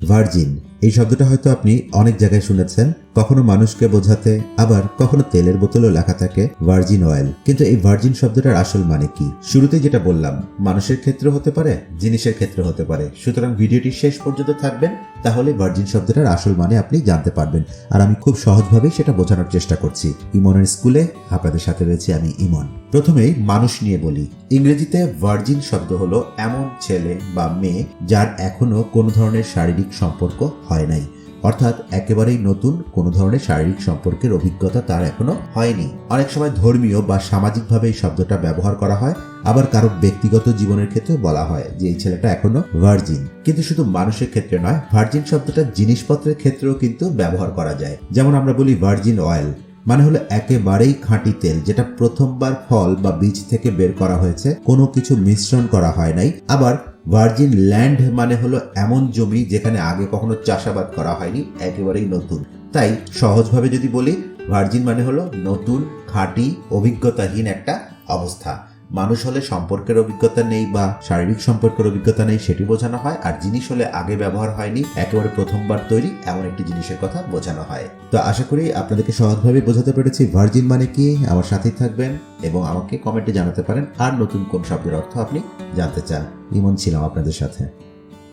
Virgin এই শব্দটা হয়তো আপনি অনেক জায়গায় শুনেছেন, কখনো মানুষকে বোঝাতে, আবার কখনো তেলের বোতলেও লেখা থাকে ভার্জিন অয়েল। কিন্তু এই ভার্জিন শব্দটার আসল মানে কি? শুরুতে যেটা বললাম, মানুষের ক্ষেত্রে হতে পারে, জিনিসের ক্ষেত্রে হতে পারে। সুতরাং ভিডিওটি শেষ পর্যন্ত থাকবেন, তাহলে ভার্জিন শব্দটার আসল মানে আপনি জানতে পারবেন। আর আমি খুব সহজভাবেই সেটা বোঝানোর চেষ্টা করছি। ইমনের স্কুলে আপনাদের সাথে রয়েছে আমি ইমন। প্রথমেই মানুষ নিয়ে বলি। ইংরেজিতে ভার্জিন শব্দ হলো এমন ছেলে বা মেয়ে যার এখনো কোনো ধরনের শারীরিক সম্পর্ক হয় নাই, অর্থাৎ একেবারেই নতুন কোনো ধরনের শারীরিক সম্পর্কের অভিজ্ঞতা তার এখনো হয়নি। অনেক সময় ধর্মীয় বা সামাজিকভাবে এই শব্দটা ব্যবহার করা হয়, আবার কারো ব্যক্তিগত জীবনের ক্ষেত্রেও বলা হয় যে এই ছেলেটা এখনো ভার্জিন। কিন্তু শুধু মানুষের ক্ষেত্রে নয়, ভার্জিন শব্দটা জিনিসপত্রের ক্ষেত্রেও কিন্তু ব্যবহার করা যায়। যেমন আমরা বলি ভার্জিন অয়েল, মানে হলো একেবারেই খাঁটি তেল, যেটা প্রথমবার ফল বা বীজ থেকে বের করা হয়েছে, কোনো কিছু মিশ্রণ করা হয় নাই। আবার ভার্জিন ল্যান্ড মানে হলো এমন জমি যেখানে আগে কখনো চাষাবাদ করা হয়নি, একেবারেই নতুন। তাই সহজভাবে যদি বলি, ভার্জিন মানে হলো নতুন, খাঁটি, অভিজ্ঞতাহীন একটা অবস্থা। মানুষ হলে সম্পর্কের অভিজ্ঞতা নেই বা শারীরিক সম্পর্কের অভিজ্ঞতা নেই, সেটি বোঝানো হয়। আর জিনিস হলে আগে ব্যবহার হয়নি, একেবারে প্রথমবার তৈরি এমন একটি জিনিসের কথা বোঝানো হয়। তো আশা করি আপনাদেরকে সহজভাবে বোঝাতে পেরেছি ভার্জিন মানে কি। আমার সাথেই থাকবেন এবং আমাকে কমেন্টে জানাতে পারেন আর নতুন কোন শব্দের অর্থ আপনি জানতে চান। ইমন ছিলাম আপনাদের সাথে।